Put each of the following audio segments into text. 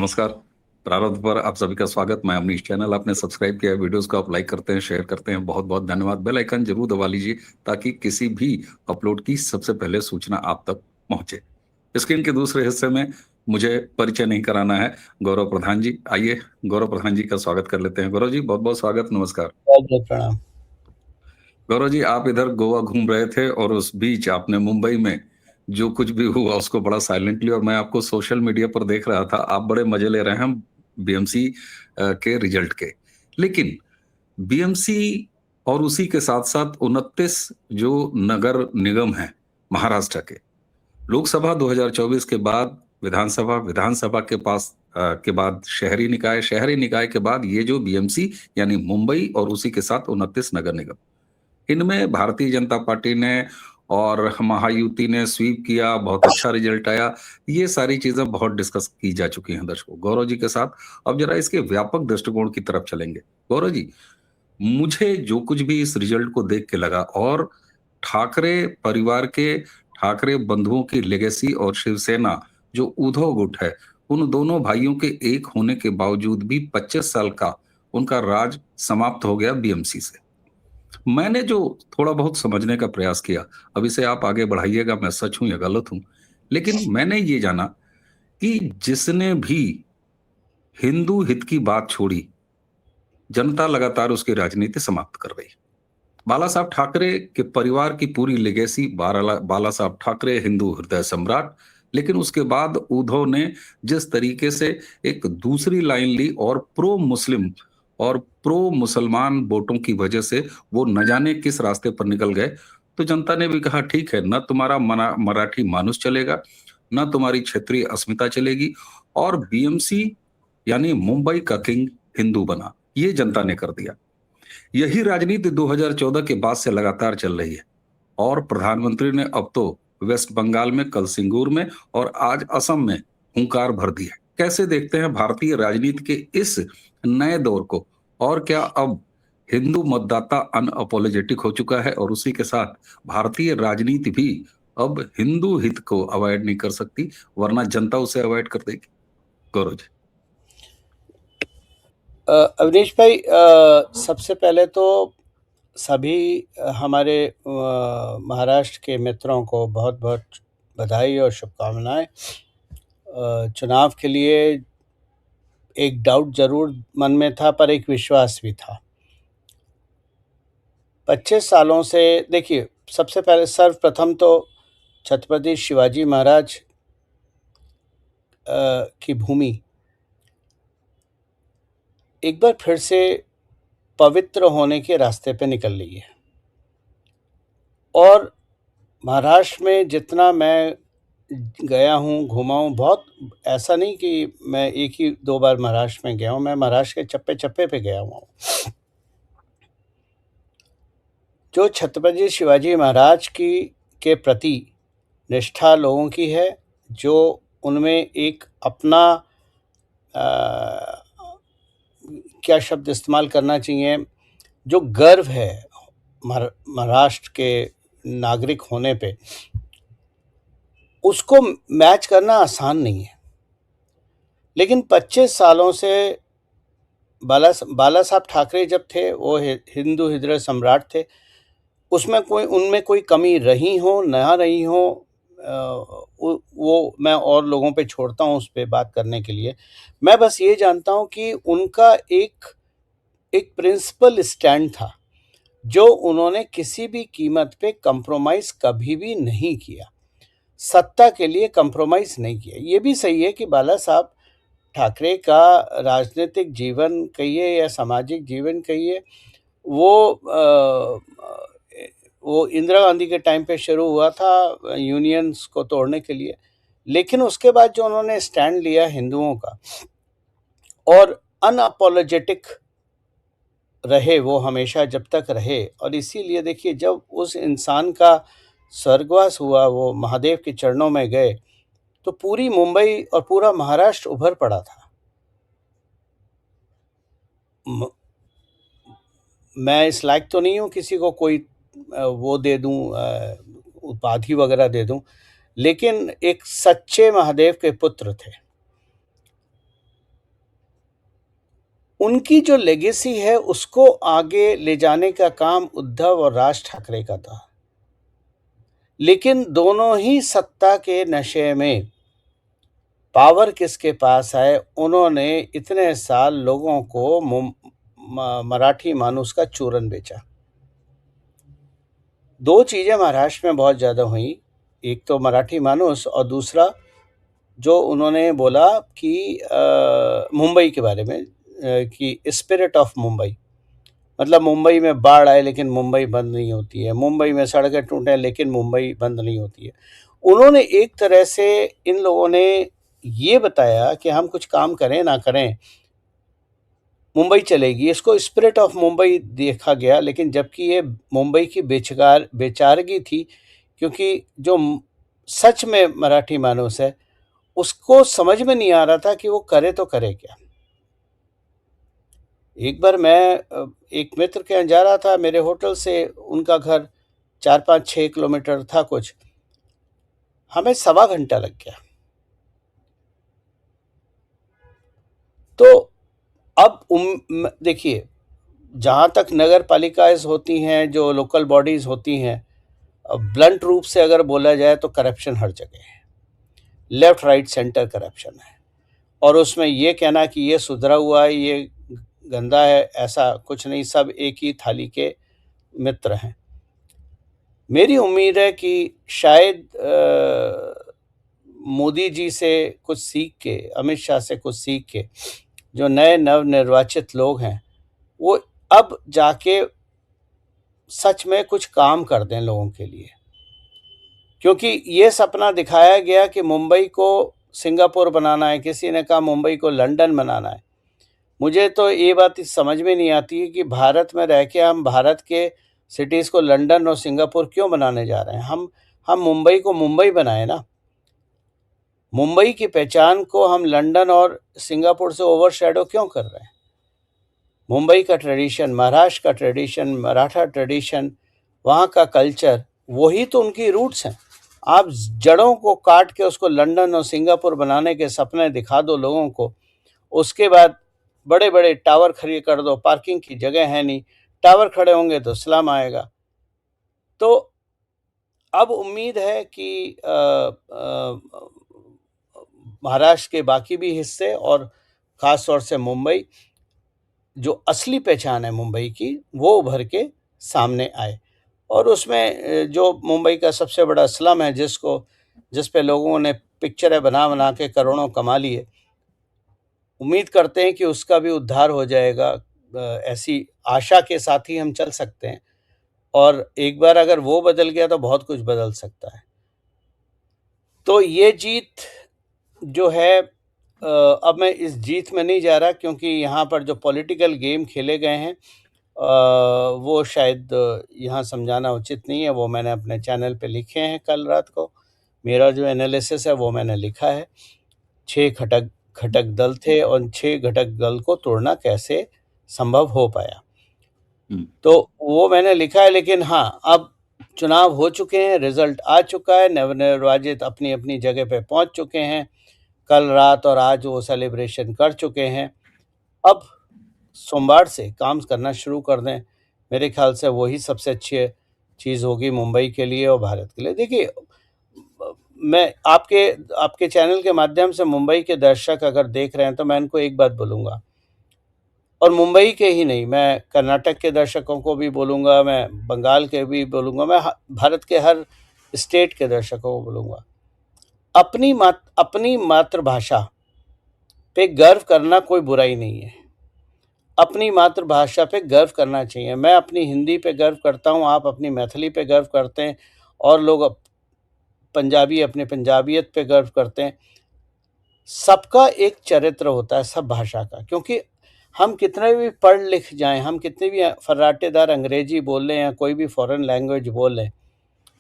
नमस्कार। प्रारंभ पर आप सभी का स्वागत। मैं अमनीश। चैनल आपने सब्सक्राइब किया है, वीडियोस को आप लाइक करते हैं, शेयर करते हैं, बहुत बहुत धन्यवाद। बेल आइकन जरूर दबा लीजिए ताकि किसी भी अपलोड की सबसे पहले सूचना आप तक पहुंचे। स्क्रीन के दूसरे हिस्से में मुझे परिचय नहीं कराना है, गौरव प्रधान जी। आइए गौरव प्रधान जी का स्वागत कर लेते हैं। गौरव जी बहुत बहुत स्वागत, नमस्कार। बहुत बहुत प्रणाम। गौरव जी, आप इधर गोवा घूम रहे थे और उस बीच आपने मुंबई में जो कुछ भी हुआ उसको बड़ा साइलेंटली, और मैं आपको सोशल मीडिया पर देख रहा था, आप बड़े मजे ले रहे हैं बीएमसी के रिजल्ट के। लेकिन बीएमसी और उसी के साथ साथ 29 जो नगर निगम हैं महाराष्ट्र के, लोकसभा 2024 के बाद विधानसभा, विधानसभा के पास के बाद शहरी निकाय, शहरी निकाय के बाद ये जो बीएमसी यानी मुंबई, और उसी के साथ 29 नगर निगम, इनमें भारतीय जनता पार्टी ने और महायुति ने स्वीप किया, बहुत अच्छा रिजल्ट आया। ये सारी चीजें बहुत डिस्कस की जा चुकी हैं दर्शकों गौरव जी के साथ। अब जरा इसके व्यापक दृष्टिकोण की तरफ चलेंगे। गौरव जी, मुझे जो कुछ भी इस रिजल्ट को देख के लगा, और ठाकरे परिवार के, ठाकरे बंधुओं की लेगेसी और शिवसेना जो उद्धव गुट है, उन दोनों भाइयों के एक होने के बावजूद भी 25 साल का उनका राज समाप्त हो गया बीएमसी से। मैंने जो थोड़ा बहुत समझने का प्रयास किया, अब इसे आप आगे बढ़ाइएगा, मैं सच हूं या गलत हूं, लेकिन मैंने ये जाना कि जिसने भी हिंदू हित की बात छोड़ी, जनता लगातार उसकी राजनीति समाप्त कर रही है। बाला साहब ठाकरे के परिवार की पूरी लेगेसी, बाला साहब ठाकरे हिंदू हृदय सम्राट, लेकिन उसके बाद उद्धव ने जिस तरीके से एक दूसरी लाइन ली और प्रो मुस्लिम और प्रो मुसलमान वोटों की वजह से वो न जाने किस रास्ते पर निकल गए, तो जनता ने भी कहा ठीक है, न तुम्हारा मराठी मानुस चलेगा, न तुम्हारी क्षेत्रीय अस्मिता चलेगी, और बीएमसी यानी मुंबई का किंग हिंदू बना। ये जनता ने कर दिया। यही राजनीति 2014 के बाद से लगातार चल रही है, और प्रधानमंत्री ने अब तो वेस्ट बंगाल में, कल सिंगूर में, और आज असम में हुंकार भर दी है। कैसे देखते हैं भारतीय राजनीति के इस नए दौर को, और क्या अब हिंदू मतदाता अनअपोलोजेटिक हो चुका है, और उसी के साथ भारतीय राजनीति भी अब हिंदू हित को अवॉइड नहीं कर सकती, वरना जनता उसे अवॉइड कर देगी? गौरव जी। अवनीश भाई, सबसे पहले तो सभी हमारे महाराष्ट्र के मित्रों को बहुत बहुत बधाई और शुभकामनाएं। चुनाव के लिए एक डाउट जरूर मन में था, पर एक विश्वास भी था। 25 सालों से देखिए, सबसे पहले सर्वप्रथम तो छत्रपति शिवाजी महाराज की भूमि एक बार फिर से पवित्र होने के रास्ते पे निकल रही है। और महाराष्ट्र में जितना मैं गया हूँ, घूमा हूँ, बहुत ऐसा नहीं कि मैं एक ही दो बार महाराष्ट्र में गया हूँ, मैं महाराष्ट्र के चप्पे चप्पे पे गया हुआ हूँ। जो छत्रपति शिवाजी महाराज की के प्रति निष्ठा लोगों की है, जो उनमें एक अपना क्या शब्द इस्तेमाल करना चाहिए, जो गर्व है महाराष्ट्र के नागरिक होने पे, उसको मैच करना आसान नहीं है। लेकिन 25 सालों से बाला साहब ठाकरे जब थे, वो हिंदू हृदय सम्राट थे। उनमें कोई कमी रही हो ना रही हो, वो मैं और लोगों पे छोड़ता हूँ उस पे बात करने के लिए। मैं बस ये जानता हूँ कि उनका एक प्रिंसिपल स्टैंड था, जो उन्होंने किसी भी कीमत पे कंप्रोमाइज कभी भी नहीं किया, सत्ता के लिए कंप्रोमाइज नहीं किया। ये भी सही है कि बाला साहब ठाकरे का राजनीतिक जीवन कहिए या सामाजिक जीवन कहिए, वो इंदिरा गांधी के टाइम पे शुरू हुआ था यूनियंस को तोड़ने के लिए। लेकिन उसके बाद जो उन्होंने स्टैंड लिया हिंदुओं का, और अनअपोलोजेटिक रहे वो हमेशा, जब तक रहे। और इसीलिए देखिए, जब उस इंसान का स्वर्गवास हुआ, वो महादेव के चरणों में गए, तो पूरी मुंबई और पूरा महाराष्ट्र उभर पड़ा था। मैं इस लायक तो नहीं हूँ किसी को कोई वो दे दूँ, उपाधि वगैरह दे दूँ, लेकिन एक सच्चे महादेव के पुत्र थे। उनकी जो लेगेसी है उसको आगे ले जाने का काम उद्धव और राज ठाकरे का था, लेकिन दोनों ही सत्ता के नशे में, पावर किसके पास है, उन्होंने इतने साल लोगों को मराठी मानुस का चूरन बेचा। दो चीजें महाराष्ट्र में बहुत ज्यादा हुई, एक तो मराठी मानुस और दूसरा जो उन्होंने बोला कि मुंबई के बारे में, कि स्पिरिट ऑफ मुंबई, मतलब मुंबई में बाढ़ आए लेकिन मुंबई बंद नहीं होती है, मुंबई में सड़कें टूटे लेकिन मुंबई बंद नहीं होती है। उन्होंने एक तरह से, इन लोगों ने ये बताया कि हम कुछ काम करें ना करें मुंबई चलेगी, इसको स्पिरिट ऑफ मुंबई देखा गया। लेकिन जबकि ये मुंबई की बेचारगी थी, क्योंकि जो सच में मराठी मानुस है उसको समझ में नहीं आ रहा था कि वो करे तो करे क्या। एक बार मैं एक मित्र के यहाँ जा रहा था, मेरे होटल से उनका घर 4-5-6 किलोमीटर था कुछ, हमें 1.25 घंटा लग गया। तो अब देखिए, जहाँ तक नगर पालिकाएं होती हैं, जो लोकल बॉडीज होती हैं, ब्लंट रूप से अगर बोला जाए तो करप्शन हर जगह है, लेफ्ट राइट सेंटर करप्शन है। और उसमें ये कहना कि ये सुधरा हुआ है, ये गंदा है, ऐसा कुछ नहीं, सब एक ही थाली के मित्र हैं। मेरी उम्मीद है कि शायद मोदी जी से कुछ सीख के, अमित शाह से कुछ सीख के, जो नए नवनिर्वाचित लोग हैं वो अब जाके सच में कुछ काम कर दें लोगों के लिए। क्योंकि ये सपना दिखाया गया कि मुंबई को सिंगापुर बनाना है, किसी ने कहा मुंबई को लंदन बनाना है। मुझे तो ये बात समझ में नहीं आती है कि भारत में रह के हम भारत के सिटीज़ को लंदन और सिंगापुर क्यों बनाने जा रहे हैं। हम मुंबई को मुंबई बनाए ना। मुंबई की पहचान को हम लंदन और सिंगापुर से ओवरशैडो क्यों कर रहे हैं। मुंबई का ट्रेडिशन, महाराष्ट्र का ट्रेडिशन, मराठा ट्रेडिशन, वहाँ का कल्चर, वही तो उनकी रूट्स हैं। आप जड़ों को काट के उसको लंदन और सिंगापुर बनाने के सपने दिखा दो लोगों को, उसके बाद बड़े बड़े टावर खड़े कर दो, पार्किंग की जगह है नहीं, टावर खड़े होंगे तो स्लम आएगा। तो अब उम्मीद है कि महाराष्ट्र के बाकी भी हिस्से और ख़ास तौर से मुंबई, जो असली पहचान है मुंबई की, वो उभर के सामने आए। और उसमें जो मुंबई का सबसे बड़ा स्लम है, जिस पे लोगों ने पिक्चरें बना के करोड़ों कमा लिए, उम्मीद करते हैं कि उसका भी उद्धार हो जाएगा। ऐसी आशा के साथ ही हम चल सकते हैं, और एक बार अगर वो बदल गया तो बहुत कुछ बदल सकता है। तो ये जीत जो है, अब मैं इस जीत में नहीं जा रहा, क्योंकि यहाँ पर जो पॉलिटिकल गेम खेले गए हैं वो शायद यहाँ समझाना उचित नहीं है। वो मैंने अपने चैनल पे लिखे हैं कल रात को, मेरा जो एनालिसिस है वो मैंने लिखा है। 6 घटक दल थे और 6 घटक दल को तोड़ना कैसे संभव हो पाया, तो वो मैंने लिखा है। लेकिन हाँ, अब चुनाव हो चुके हैं, रिजल्ट आ चुका है, नवनिर्वाचित अपनी अपनी जगह पे पहुंच चुके हैं, कल रात और आज वो सेलिब्रेशन कर चुके हैं। अब सोमवार से काम करना शुरू कर दें, मेरे ख्याल से वही सबसे अच्छी चीज़ होगी मुंबई के लिए और भारत के लिए। देखिए, मैं आपके चैनल के माध्यम से मुंबई के दर्शक अगर देख रहे हैं तो मैं इनको एक बात बोलूँगा, और मुंबई के ही नहीं, मैं कर्नाटक के दर्शकों को भी बोलूँगा, मैं बंगाल के भी बोलूँगा, मैं भारत के हर स्टेट के दर्शकों को बोलूँगा, अपनी मातृभाषा पे गर्व करना कोई बुराई नहीं है। अपनी मातृभाषा पे गर्व करना चाहिए। मैं अपनी हिंदी पे गर्व करता हूँ, आप अपनी मैथिली पे गर्व करते हैं, और लोग पंजाबी अपने पंजाबियत पे गर्व करते हैं। सबका एक चरित्र होता है, सब भाषा का। क्योंकि हम कितने भी पढ़ लिख जाएं, हम कितने भी फर्राटेदार अंग्रेजी बोल लें या कोई भी फॉरेन लैंग्वेज बोल लें,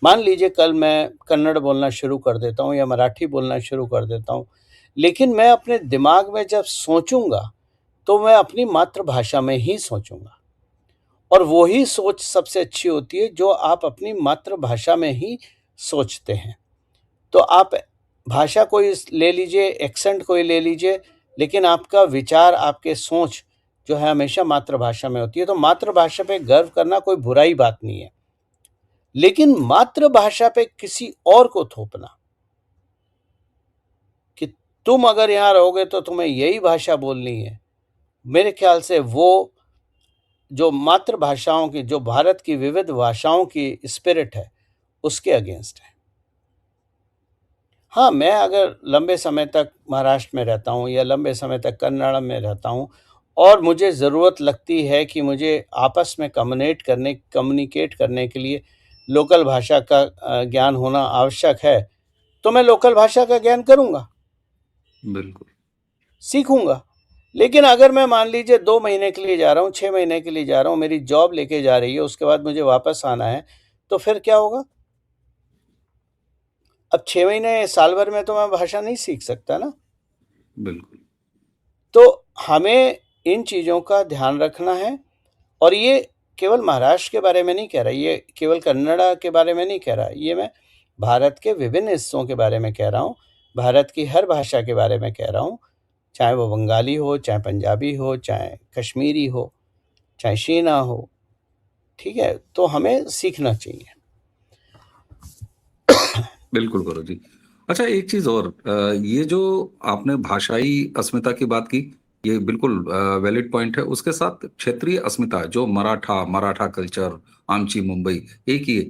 मान लीजिए कल मैं कन्नड़ बोलना शुरू कर देता हूँ या मराठी बोलना शुरू कर देता हूँ, लेकिन मैं अपने दिमाग में जब सोचूंगा तो मैं अपनी मातृभाषा में ही सोचूंगा, और वही सोच सबसे अच्छी होती है जो आप अपनी मातृभाषा में ही सोचते हैं। तो आप भाषा कोई ले लीजिए, एक्सेंट कोई ले लीजिए, लेकिन आपका विचार, आपके सोच जो है हमेशा मातृभाषा में होती है। तो मातृभाषा पे गर्व करना कोई बुराई बात नहीं है, लेकिन मातृभाषा पे किसी और को थोपना कि तुम अगर यहाँ रहोगे तो तुम्हें यही भाषा बोलनी है, मेरे ख्याल से वो जो मातृभाषाओं की, जो भारत की विविध भाषाओं की स्पिरिट है, उसके अगेंस्ट है। हाँ, मैं अगर लंबे समय तक महाराष्ट्र में रहता हूँ या लंबे समय तक कन्नड़ में रहता हूँ और मुझे ज़रूरत लगती है कि मुझे आपस में कम्युनिकेट करने के लिए लोकल भाषा का ज्ञान होना आवश्यक है, तो मैं लोकल भाषा का ज्ञान करूँगा, बिल्कुल। सीखूँगा। लेकिन अगर मैं मान लीजिए 2 महीने के लिए जा रहा हूँ, 6 महीने के लिए जा रहा हूँ, मेरी जॉब लेके जा रही है, उसके बाद मुझे वापस आना है, तो फिर क्या होगा? अब 6 महीने, साल भर में तो मैं भाषा नहीं सीख सकता ना। बिल्कुल। तो हमें इन चीज़ों का ध्यान रखना है, और ये केवल महाराष्ट्र के बारे में नहीं कह रहा, ये केवल कन्नड़ा के बारे में नहीं कह रहा, ये मैं भारत के विभिन्न हिस्सों के बारे में कह रहा हूँ, भारत की हर भाषा के बारे में कह रहा हूँ, चाहे वो बंगाली हो, चाहे पंजाबी हो, चाहे कश्मीरी हो, चाहे शीना हो, ठीक है? तो हमें सीखना चाहिए। बिल्कुल गुरुजी। अच्छा, एक चीज और, ये जो आपने भाषाई अस्मिता की बात की, ये बिल्कुल वैलिड पॉइंट है। उसके साथ क्षेत्रीय अस्मिता, जो मराठा कल्चर, आमची मुंबई, एक ही है।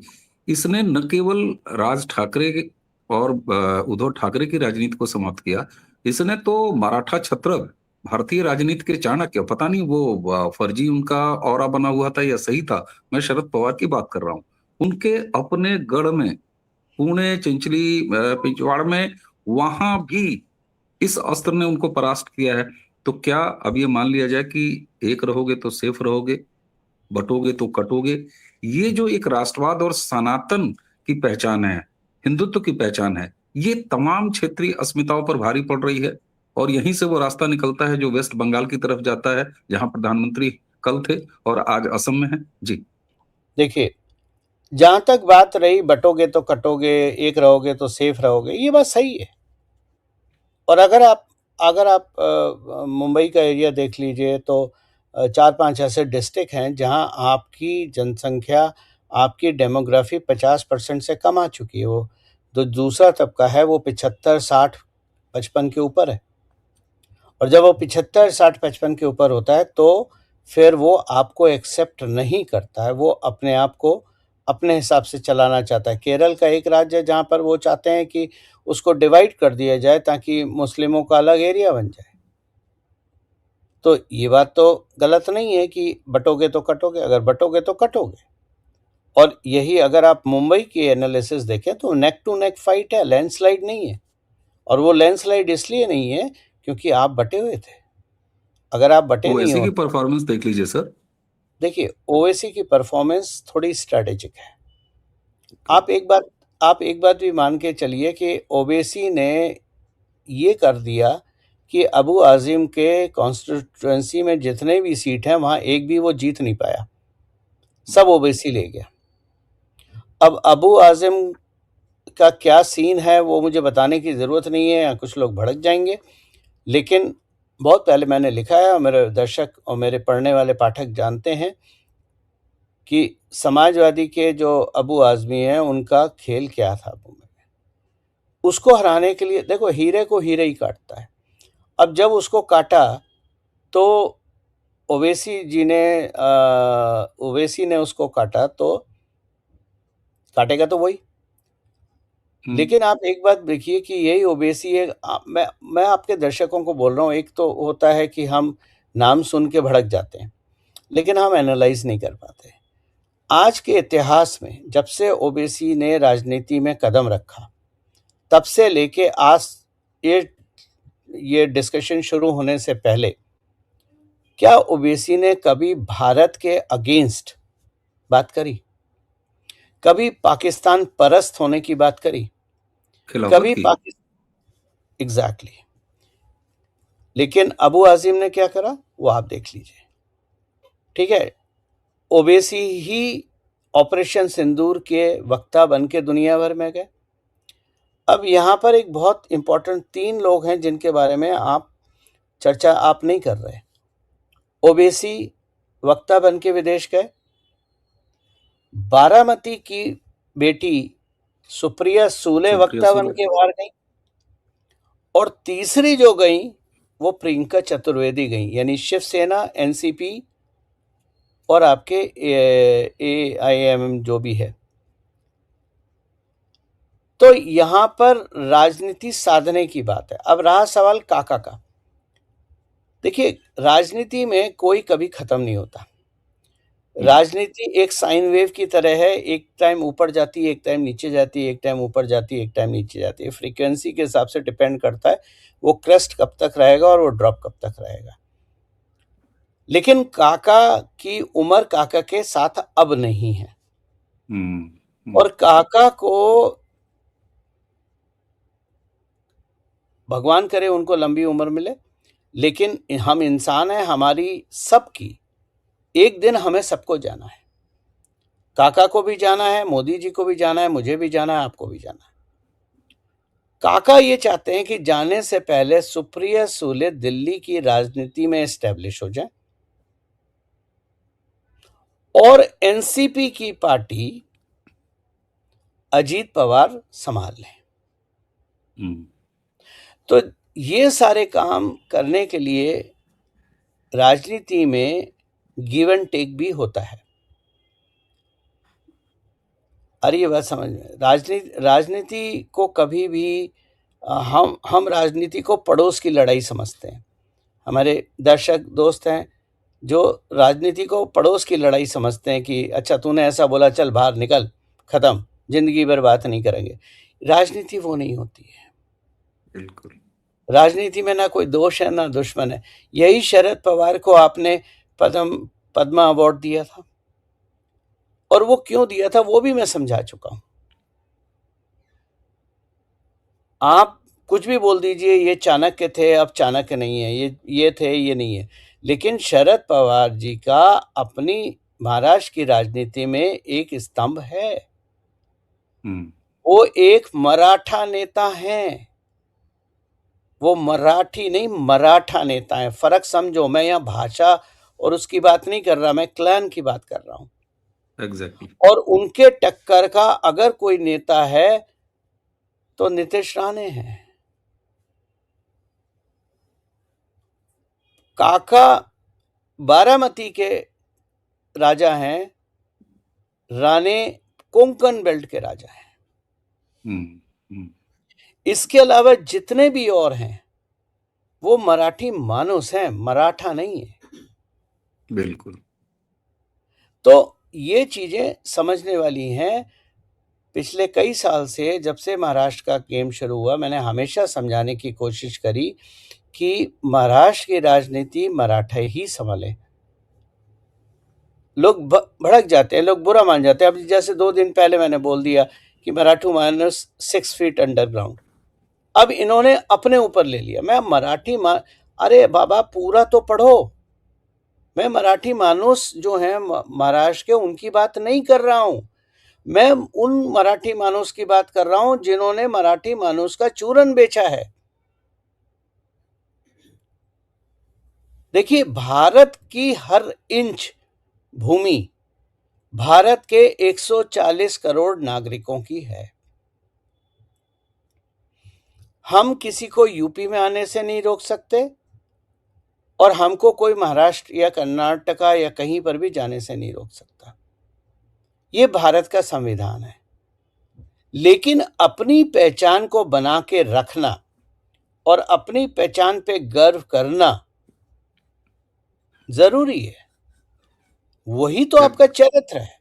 इसने न केवल राज ठाकरे और उद्धव ठाकरे की राजनीति को समाप्त किया, इसने तो मराठा छत्र, भारतीय राजनीति के चाणक्य, पता नहीं वो फर्जी उनका ऑरा बना हुआ था या सही था, मैं शरद पवार की बात कर रहा हूँ, उनके अपने गढ़ में, पुणे, चिंचली, पिछवाड़ में, वहां भी इस अस्त्र ने उनको परास्त किया है। तो क्या अब ये मान लिया जाए कि एक रहोगे तो सेफ रहोगे, बटोगे तो कटोगे? ये जो एक राष्ट्रवाद और सनातन की पहचान है, हिंदुत्व की पहचान है, ये तमाम क्षेत्रीय अस्मिताओं पर भारी पड़ रही है। और यहीं से वो रास्ता निकलता है जो वेस्ट बंगाल की तरफ जाता है, जहां प्रधानमंत्री कल थे और आज असम में है। जी। देखिए, जहाँ तक बात रही बटोगे तो कटोगे, एक रहोगे तो सेफ रहोगे, ये बात सही है। और अगर आप मुंबई का एरिया देख लीजिए तो 4-5 ऐसे डिस्ट्रिक्ट हैं जहाँ आपकी जनसंख्या, आपकी डेमोग्राफी 50% से कम आ चुकी है। वो जो दूसरा तबका है वो 75, 60, 55 के ऊपर है। और जब वो 75, 60, 55 के ऊपर होता है तो फिर वो आपको एक्सेप्ट नहीं करता है, वो अपने आप को अपने हिसाब से चलाना चाहता है। केरल का एक राज्य है जहाँ पर वो चाहते हैं कि उसको डिवाइड कर दिया जाए ताकि मुस्लिमों का अलग एरिया बन जाए। तो ये बात तो गलत नहीं है कि बटोगे तो कटोगे, अगर बटोगे तो कटोगे। और यही अगर आप मुंबई की एनालिसिस देखें तो नेक टू नेक फाइट है, लैंडस्लाइड नहीं है। और वो लैंडस्लाइड इसलिए नहीं है क्योंकि आप बटे हुए थे। अगर आप बटे नहीं ओवैसी की होते, परफॉर्मेंस देख लीजिए सर। देखिए ओवैसी की परफॉर्मेंस थोड़ी स्ट्रैटेजिक है। ओके। आप एक बात भी मान के चलिए कि ओवैसी ने ये कर दिया कि अबू आज़िम के कॉन्स्टिट्यूएंसी में जितने भी सीट हैं वहाँ एक भी वो जीत नहीं पाया, सब ओवैसी ले गया। अब अबू आज़िम का क्या सीन है वो मुझे बताने की ज़रूरत नहीं है, या कुछ लोग भड़क जाएंगे, लेकिन बहुत पहले मैंने लिखा है और मेरे दर्शक और मेरे पढ़ने वाले पाठक जानते हैं कि समाजवादी के जो अबू आज़मी हैं उनका खेल क्या था मुंबई में। उसको हराने के लिए देखो, हीरे को हीरे ही काटता है। अब जब उसको काटा तो ओवैसी ने उसको काटा तो काटेगा तो वही। लेकिन आप एक बात देखिए कि यही ओवैसी है। मैं आपके दर्शकों को बोल रहा हूँ, एक तो होता है कि हम नाम सुन के भड़क जाते हैं, लेकिन हम एनालाइज नहीं कर पाते। आज के इतिहास में जब से ओवैसी ने राजनीति में कदम रखा, तब से लेके आज ये डिस्कशन शुरू होने से पहले, क्या ओवैसी ने कभी भारत के अगेंस्ट बात करी? कभी पाकिस्तान परस्त होने की बात करी? खिलाफत कभी की। पाकिस्तान एग्जैक्टली। लेकिन अबू आज़िम ने क्या करा वो आप देख लीजिए, ठीक है? ओवैसी ही ऑपरेशन सिंदूर के वक्ता बन के दुनिया भर में गए। अब यहाँ पर एक बहुत इंपॉर्टेंट 3 लोग हैं जिनके बारे में आप चर्चा नहीं कर रहे। ओवैसी वक्ता बन के विदेश गए। बारामती की बेटी सुप्रिया सूले सुप्रिया वक्ता बन सूले। के बाहर गई। और तीसरी जो गई वो प्रियंका चतुर्वेदी गई, यानी शिवसेना, एनसीपी और आपके AIMM जो भी है। तो यहां पर राजनीति साधने की बात है। अब रहा सवाल काका का। देखिए, राजनीति में कोई कभी खत्म नहीं होता। राजनीति एक साइन वेव की तरह है, एक टाइम ऊपर जाती है, एक टाइम नीचे जाती है, एक टाइम ऊपर जाती है, एक टाइम नीचे जाती है। फ्रीक्वेंसी के हिसाब से डिपेंड करता है वो क्रेस्ट कब तक रहेगा और वो ड्रॉप कब तक रहेगा। लेकिन काका की उम्र काका के साथ अब नहीं है, और काका को भगवान करे उनको लंबी उम्र मिले, लेकिन हम इंसान हैं, हमारी सबकी एक दिन हमें सबको जाना है। काका को भी जाना है, मोदी जी को भी जाना है, मुझे भी जाना है, आपको भी जाना है। काका ये चाहते हैं कि जाने से पहले सुप्रिया सूले दिल्ली की राजनीति में एस्टेब्लिश हो जाए और एनसीपी की पार्टी अजीत पवार संभाल लें। तो ये सारे काम करने के लिए राजनीति में गिव एंड टेक भी होता है। अरे ये बात समझ में, राजनीति को कभी भी हम राजनीति को पड़ोस की लड़ाई समझते हैं। हमारे दर्शक दोस्त हैं जो राजनीति को पड़ोस की लड़ाई समझते हैं कि अच्छा तूने ऐसा बोला, चल बाहर निकल, खत्म, जिंदगी भर बात नहीं करेंगे। राजनीति वो नहीं होती है। बिल्कुल। राजनीति में ना कोई दोष है ना दुश्मन है। यही शरद पवार को आपने पद्मा अवार्ड दिया था, और वो क्यों दिया था वो भी मैं समझा चुका हूं। आप कुछ भी बोल दीजिए, ये चाणक्य थे, अब चाणक्य नहीं है, ये थे, ये नहीं है, लेकिन शरद पवार जी का अपनी महाराष्ट्र की राजनीति में एक स्तंभ है। वो एक मराठा नेता हैं, वो मराठी नहीं मराठा नेता है। फर्क समझो, मैं यहाँ भाषा और उसकी बात नहीं कर रहा, मैं क्लैन की बात कर रहा हूं। एग्जैक्टली। और उनके टक्कर का अगर कोई नेता है तो नीतीश राणे हैं। काका बारामती के राजा हैं, राणे कोंकण बेल्ट के राजा हैं। इसके अलावा जितने भी और हैं वो मराठी मानुस हैं, मराठा नहीं है। बिल्कुल। तो ये चीजें समझने वाली हैं। पिछले कई साल से, जब से महाराष्ट्र का गेम शुरू हुआ, मैंने हमेशा समझाने की कोशिश करी कि महाराष्ट्र की राजनीति मराठा ही संभाले। लोग भड़क जाते हैं, लोग बुरा मान जाते हैं। अब जैसे 2 दिन पहले मैंने बोल दिया कि मराठू माइनस 6 फीट अंडरग्राउंड, अब इन्होंने अपने ऊपर ले लिया। मैं मराठी अरे बाबा पूरा तो पढ़ो। मैं मराठी मानुस जो हैं महाराष्ट्र के, उनकी बात नहीं कर रहा हूं। मैं उन मराठी मानुस की बात कर रहा हूं जिन्होंने मराठी मानुस का चूरन बेचा है। देखिए, भारत की हर इंच भूमि भारत के 140 करोड़ नागरिकों की है। हम किसी को यूपी में आने से नहीं रोक सकते, और हमको कोई महाराष्ट्र या कर्नाटका या कहीं पर भी जाने से नहीं रोक सकता। ये भारत का संविधान है। लेकिन अपनी पहचान को बना के रखना और अपनी पहचान पे गर्व करना जरूरी है। वही तो आपका चरित्र है।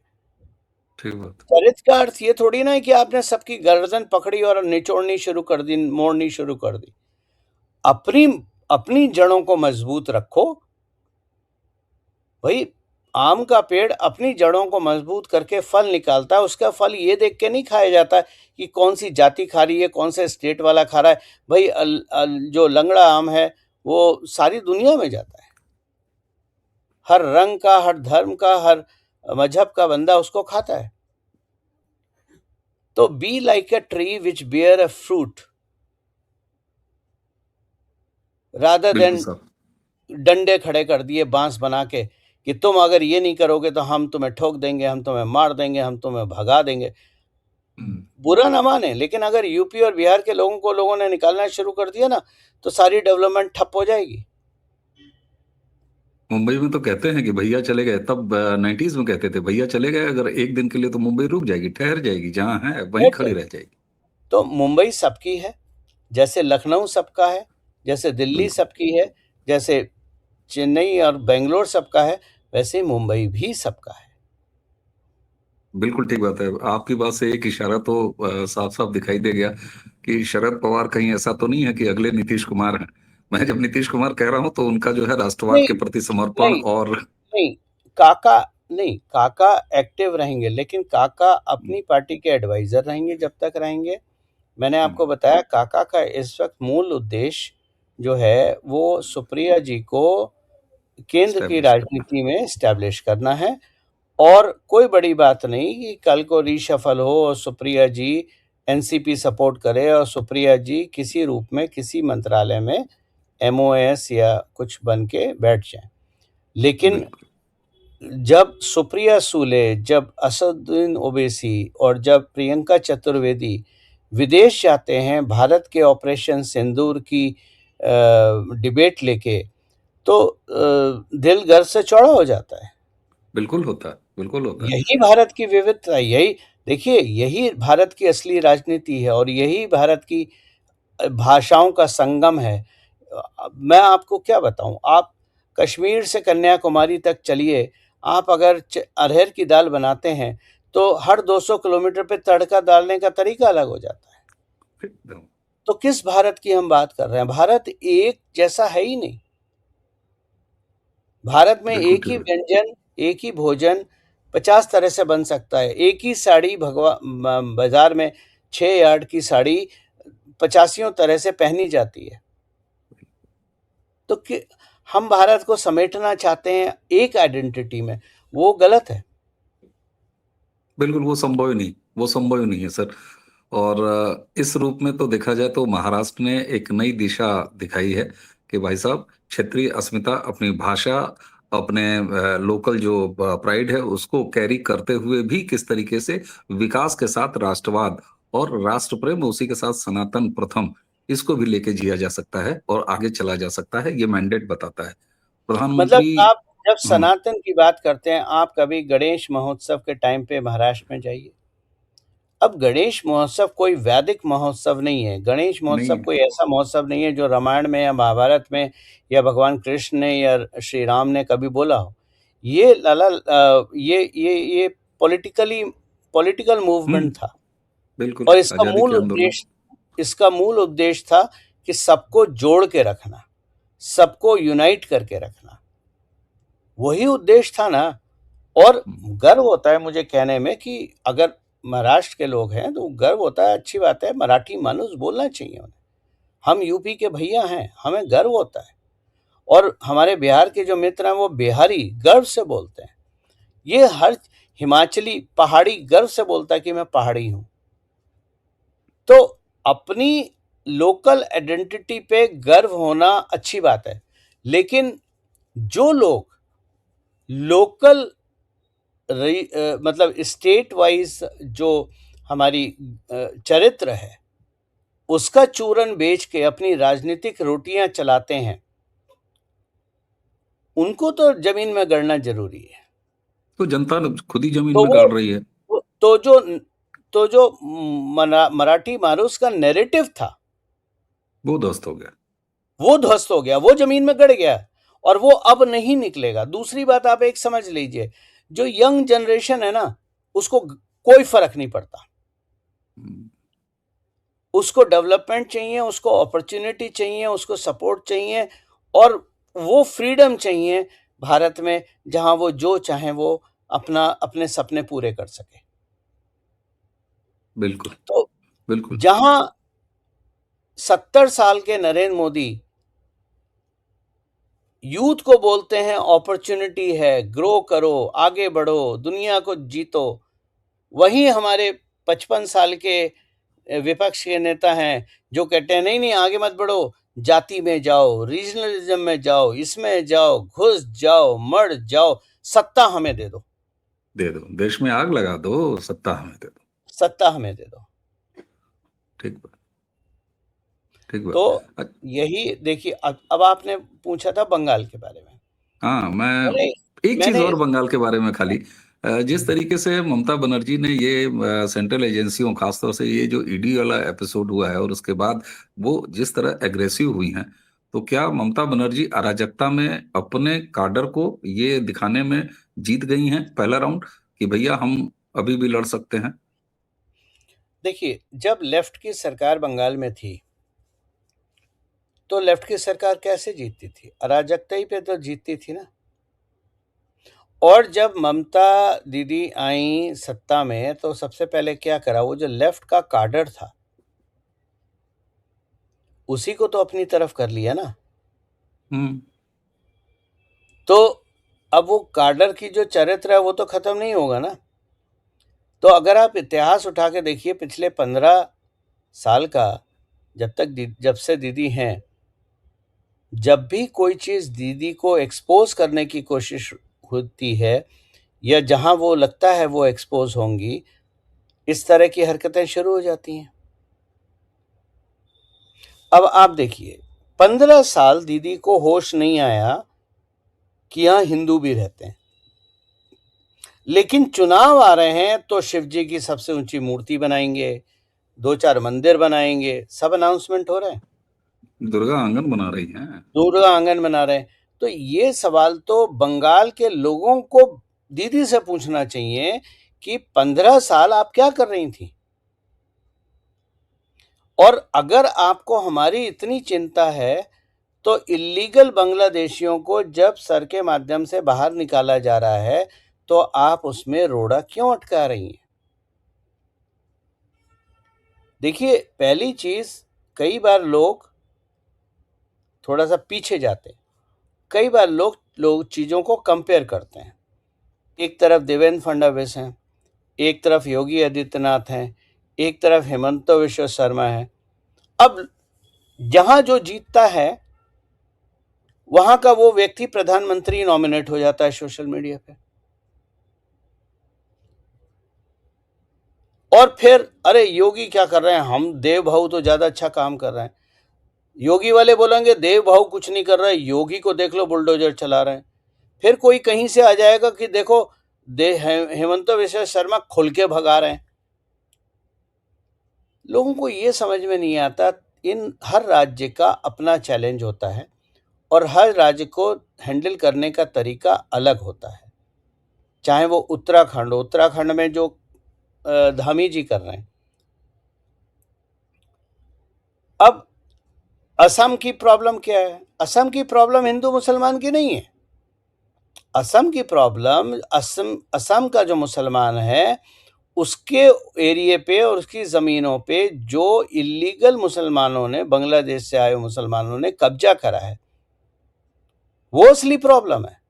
चरित्र का अर्थ ये थोड़ी ना है कि आपने सबकी गर्दन पकड़ी और निचोड़नी शुरू कर दी, मोड़नी शुरू कर दी। अपनी जड़ों को मजबूत रखो। भाई, आम का पेड़ अपनी जड़ों को मजबूत करके फल निकालता है। उसका फल ये देख के नहीं खाया जाता कि कौन सी जाति खा रही है, कौन से स्टेट वाला खा रहा है। भाई, जो लंगड़ा आम है वो सारी दुनिया में जाता है। हर रंग का, हर धर्म का, हर मजहब का बंदा उसको खाता है। तो be like a tree which bear a fruit rather than डंडे खड़े कर दिए बांस बना के कि तुम अगर ये नहीं करोगे तो हम तुम्हें ठोक देंगे, हम तुम्हें मार देंगे, हम तुम्हें भगा देंगे। बुरा ना माने, लेकिन अगर यूपी और बिहार के लोगों ने निकालना शुरू कर दिया ना, तो सारी डेवलपमेंट ठप हो जाएगी। मुंबई में तो कहते हैं कि भैया चले गए, तब 90s में कहते थे भैया चले गए अगर एक दिन के लिए तो मुंबई रुक जाएगी, ठहर जाएगी, जहां है वहीं खड़ी रह जाएगी। तो मुंबई सबकी है, जैसे लखनऊ सबका है, जैसे दिल्ली बिल्कुल सबकी है, जैसे चेन्नई और बेंगलोर सबका है, वैसे ही मुंबई भी सबका है। बिल्कुल ठीक बात है। आपकी बात से एक इशारा तो साफ साफ दिखाई दे गया कि शरद पवार कहीं ऐसा तो नहीं है कि अगले नीतीश कुमार हैं। मैं जब नीतीश कुमार कह रहा हूं तो उनका जो है राष्ट्रवाद नहीं, के प्रति समर्पण नहीं, और नहीं, काका नहीं, काका एक्टिव रहेंगे, लेकिन काका अपनी पार्टी के एडवाइजर रहेंगे जब तक रहेंगे। मैंने आपको बताया काका का इस वक्त मूल उद्देश्य जो है वो सुप्रिया जी को केंद्र की establish करना। राजनीति में एस्टैब्लिश करना है। और कोई बड़ी बात नहीं कि कल को रीशफल हो और सुप्रिया जी एनसीपी सपोर्ट करे और सुप्रिया जी किसी रूप में किसी मंत्रालय में एमओएस या कुछ बन के बैठ जाए। लेकिन बिल्कुल जब सुप्रिया सूले, जब असदुद्दीन ओवैसी और जब प्रियंका चतुर्वेदी विदेश जाते हैं भारत के ऑपरेशन सिंदूर की डिबेट लेके, तो दिल गर्व से चौड़ा हो जाता है। बिल्कुल होता है, बिल्कुल होता है। यही भारत की विविधता है, यही देखिए, यही भारत की असली राजनीति है और यही भारत की भाषाओं का संगम है। मैं आपको क्या बताऊं, आप कश्मीर से कन्याकुमारी तक चलिए, आप अगर अरहर की दाल बनाते हैं तो हर 200 किलोमीटर पे तड़का डालने का तरीका अलग हो जाता है। एकदम तो किस भारत की हम बात कर रहे हैं? भारत एक जैसा है ही नहीं। भारत में बिल्कुल एक ही ठीक है। व्यंजन, एक ही भोजन 50 तरह से बन सकता है। एक ही साड़ी बाजार में 6 यार्ड की साड़ी 85 तरह से पहनी जाती है। तो हम भारत को समेटना चाहते हैं एक आइडेंटिटी में, वो गलत है। बिल्कुल वो संभव ही नहीं, वो संभव ही नहीं है सर। और इस रूप में तो देखा जाए तो महाराष्ट्र ने एक नई दिशा दिखाई है कि भाई साहब क्षेत्रीय अस्मिता, अपनी भाषा, अपने लोकल जो प्राइड है उसको कैरी करते हुए भी किस तरीके से विकास के साथ राष्ट्रवाद और राष्ट्र प्रेम, उसी के साथ सनातन प्रथम, इसको भी लेके जिया जा सकता है और आगे चला जा सकता है, ये मैंडेट बताता है मतलब प्रधानमंत्री। आप जब हम्म, सनातन की बात करते हैं, आप कभी गणेश महोत्सव के टाइम पे महाराष्ट्र में जाइए। अब गणेश महोत्सव कोई वैदिक महोत्सव नहीं है। गणेश नहीं महोत्सव है। कोई ऐसा महोत्सव नहीं है जो रामायण में या महाभारत में या भगवान कृष्ण ने या श्री राम ने कभी बोला हो। ये ये पॉलिटिकल हम्म, मूवमेंट था। बिल्कुल और आजादी के आंदोलन। इसका मूल उद्देश्य था कि सबको जोड़ के रखना, सबको यूनाइट करके रखना। वही उद्देश्य था ना। और गर्व होता है मुझे कहने में कि अगर महाराष्ट्र के लोग हैं तो गर्व होता है, अच्छी बात है, मराठी मानुस बोलना चाहिए उन्हें। हम यूपी के भैया हैं, हमें गर्व होता है। और हमारे बिहार के जो मित्र हैं वो बिहारी गर्व से बोलते हैं। ये हर हिमाचली पहाड़ी गर्व से बोलता है कि मैं पहाड़ी हूं। तो अपनी लोकल आइडेंटिटी पे गर्व होना अच्छी बात है, लेकिन जो लोग लोकल मतलब स्टेट वाइज जो हमारी चरित्र है उसका चूरन बेच के अपनी राजनीतिक रोटियां चलाते हैं, उनको तो जमीन में गड़ना जरूरी है। तो जनता खुद ही जमीन तो में गाड़ रही है। तो जो मराठी मारूस का नैरेटिव था वो ध्वस्त हो गया। वो ध्वस्त हो गया, वो जमीन में गड़ गया और वो अब नहीं निकलेगा। दूसरी बात आप एक समझ लीजिए, जो यंग जनरेशन है ना, उसको कोई फर्क नहीं पड़ता। उसको डेवलपमेंट चाहिए, उसको अपॉर्चुनिटी चाहिए, उसको सपोर्ट चाहिए और वो फ्रीडम चाहिए भारत में, जहां वो जो चाहे वो अपने सपने पूरे कर सके। बिल्कुल तो बिल्कुल। जहां 70 साल के नरेंद्र मोदी यूथ को बोलते हैं अपॉर्चुनिटी है, ग्रो करो, आगे बढ़ो, दुनिया को जीतो, वही हमारे 55 साल के विपक्ष के नेता हैं जो कहते हैं नहीं नहीं आगे मत बढ़ो, जाति में जाओ, रीजनलिज्म में जाओ, इसमें जाओ, घुस जाओ, मर जाओ, सत्ता हमें दे दो, दे दो, देश में आग लगा दो, सत्ता हमें दे दो। सत्ता हमें दे दो। ठीक बात, ठीक बात। तो यही देखिए, अब आपने पूछा था बंगाल के बारे में। हाँ, मैंने एक चीज मैंने और बंगाल के बारे में खाली, जिस तरीके से ममता बनर्जी ने ये सेंट्रल एजेंसियों, खासतौर से ये जो ईडी वाला एपिसोड हुआ है और उसके बाद वो जिस तरह एग्रेसिव हुई हैं, तो क्या ममता बनर्जी अराजकता में अपने काडर को ये दिखाने में जीत गई हैं पहला राउंड कि भैया हम अभी भी लड़ सकते हैं? देखिए, जब लेफ्ट की सरकार बंगाल में थी, तो लेफ्ट की सरकार कैसे जीतती थी? अराजकता ही पे तो जीतती थी ना। और जब ममता दीदी आई सत्ता में, तो सबसे पहले क्या करा, वो जो लेफ्ट का काडर था, उसी को तो अपनी तरफ कर लिया ना। हम्म। तो अब वो काडर की जो चरित्र है, वो तो खत्म नहीं होगा ना। तो अगर आप इतिहास उठा के देखिए पिछले 15 साल का, जब से दीदी हैं, जब भी कोई चीज़ दीदी को एक्सपोज करने की कोशिश होती है, या जहां वो लगता है वो एक्सपोज होंगी, इस तरह की हरकतें शुरू हो जाती हैं। अब आप देखिए, 15 साल दीदी को होश नहीं आया कि यहां हिंदू भी रहते हैं, लेकिन चुनाव आ रहे हैं तो शिव जी की सबसे ऊंची मूर्ति बनाएंगे, 2-4 मंदिर बनाएंगे, सब अनाउंसमेंट हो रहे हैं, दुर्गा आंगन बना रही हैं। दुर्गा आंगन बना रहे हैं। तो ये सवाल तो बंगाल के लोगों को दीदी से पूछना चाहिए कि 15 साल आप क्या कर रही थी। और अगर आपको हमारी इतनी चिंता है, तो इल्लीगल बांग्लादेशियों को जब सर के माध्यम से बाहर निकाला जा रहा है, तो आप उसमें रोड़ा क्यों अटका रही हैं? देखिए, पहली चीज, कई बार लोग थोड़ा सा पीछे जाते हैं। कई बार लोग चीजों को कंपेयर करते हैं। एक तरफ देवेंद्र फडणवीस हैं, एक तरफ योगी आदित्यनाथ हैं, एक तरफ हेमंत विश्व शर्मा है। अब जहां जो जीतता है, वहां का वो व्यक्ति प्रधानमंत्री नॉमिनेट हो जाता है सोशल मीडिया पे। और फिर अरे योगी क्या कर रहे हैं, हम देव भाऊ तो ज्यादा अच्छा काम कर रहे हैं। योगी वाले बोलेंगे देव भाऊ कुछ नहीं कर रहे, योगी को देख लो बुलडोजर चला रहे हैं। फिर कोई कहीं से आ जाएगा कि देखो हेमंत विश्व शर्मा खुल के भगा रहे हैं। लोगों को ये समझ में नहीं आता, हर राज्य का अपना चैलेंज होता है और हर राज्य को हैंडल करने का तरीका अलग होता है। चाहे वो उत्तराखंड में जो धामी जी कर रहे हैं। अब असम की प्रॉब्लम क्या है? असम की प्रॉब्लम हिंदू मुसलमान की नहीं है। असम की प्रॉब्लम, असम का जो मुसलमान है, उसके एरिया पे और उसकी ज़मीनों पे जो इल्लीगल मुसलमानों ने, बांग्लादेश से आए मुसलमानों ने कब्जा करा है, वो असली प्रॉब्लम है।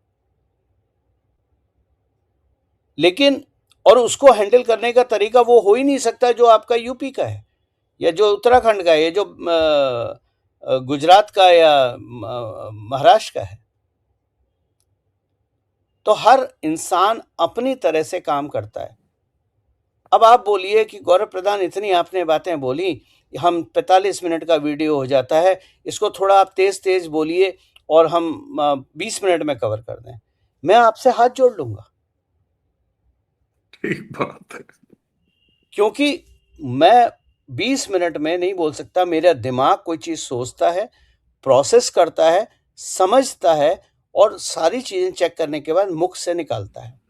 लेकिन और उसको हैंडल करने का तरीका वो हो ही नहीं सकता जो आपका यूपी का है, या जो उत्तराखंड का है, या जो गुजरात का या महाराष्ट्र का है। तो हर इंसान अपनी तरह से काम करता है। अब आप बोलिए कि गौरव प्रधान इतनी आपने बातें बोली, हम 45 मिनट का वीडियो हो जाता है, इसको थोड़ा आप तेज तेज बोलिए और हम 20 मिनट में कवर कर दें। मैं आपसे हाथ जोड़ लूंगा, ठीक बात है। क्योंकि मैं 20 मिनट में नहीं बोल सकता। मेरा दिमाग कोई चीज सोचता है, प्रोसेस करता है, समझता है और सारी चीजें चेक करने के बाद मुख से निकालता है।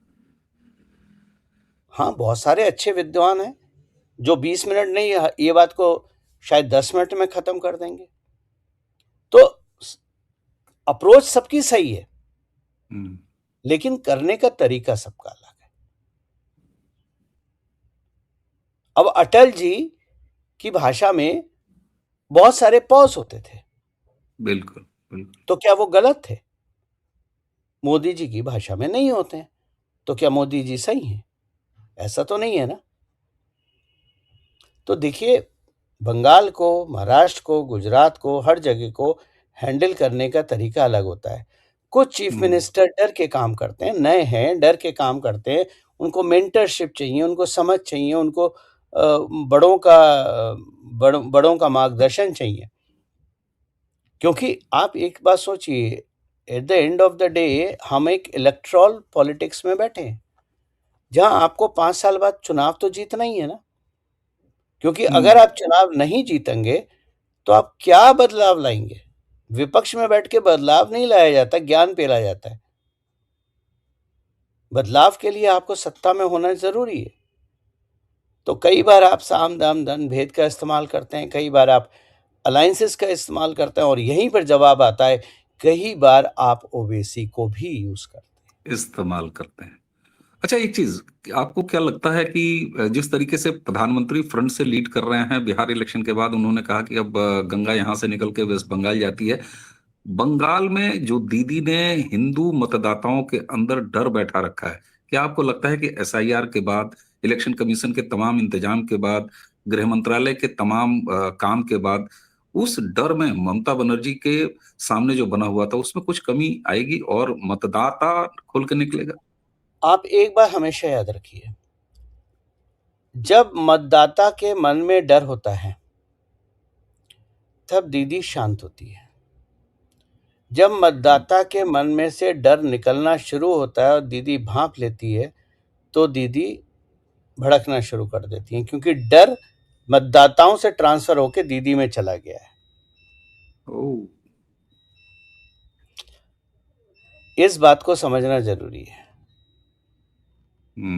हाँ, बहुत सारे अच्छे विद्वान हैं जो 20 मिनट नहीं, ये बात को शायद 10 मिनट में खत्म कर देंगे। तो अप्रोच सबकी सही है, लेकिन करने का तरीका सबका अलग है। अब अटल जी की भाषा में बहुत सारे पॉज होते थे, बिल्कुल बिल्कुल। तो क्या वो गलत थे? मोदी जी की भाषा में नहीं होते हैं, तो क्या मोदी जी सही हैं? ऐसा तो नहीं है ना। तो देखिए, बंगाल को, महाराष्ट्र को, गुजरात को, हर जगह को हैंडल करने का तरीका अलग होता है। कुछ चीफ मिनिस्टर डर के काम करते हैं, नए हैं, डर के काम करते हैं, उनको मेंटरशिप चाहिए, उनको समझ चाहिए, उनको बड़ों का मार्गदर्शन चाहिए। क्योंकि आप एक बात सोचिए, at the end of the day हम एक इलेक्टोरल पॉलिटिक्स में बैठे हैं, जहां आपको 5 साल बाद चुनाव तो जीतना ही है ना। क्योंकि अगर आप चुनाव नहीं जीतेंगे तो आप क्या बदलाव लाएंगे? विपक्ष में बैठ के बदलाव नहीं लाया जाता, ज्ञान पेला जाता है। बदलाव के लिए आपको सत्ता में होना जरूरी है। तो कई बार आप साम दाम दंड भेद का इस्तेमाल करते हैं, कई बार आप अलायंसेस का इस्तेमाल करते हैं, और यहीं पर जवाब आता है, कई बार आप ओवैसी को भी यूज करते हैं, इस्तेमाल करते हैं। अच्छा, एक चीज, आपको क्या लगता है कि जिस तरीके से प्रधानमंत्री फ्रंट से लीड कर रहे हैं, बिहार इलेक्शन के बाद उन्होंने कहा कि अब गंगा यहां से निकल के वेस्ट बंगाल जाती है, बंगाल में जो दीदी ने हिंदू मतदाताओं के अंदर डर बैठा रखा है, क्या आपको लगता है कि एसआईआर के बाद, इलेक्शन कमीशन के तमाम इंतजाम के बाद, गृह मंत्रालय के तमाम काम के बाद, उस डर में ममता बनर्जी के सामने जो बना हुआ था उसमें कुछ कमी आएगी और मतदाता खुल के निकलेगा? आप एक बार हमेशा याद रखिए, जब मतदाता के मन में डर होता है तब दीदी शांत होती है। जब मतदाता के मन में से डर निकलना शुरू होता है और दीदी भांप लेती है, तो दीदी भड़कना शुरू कर देती हैं, क्योंकि डर मतदाताओं से ट्रांसफर होकर दीदी में चला गया है। ओह। इस बात को समझना जरूरी है।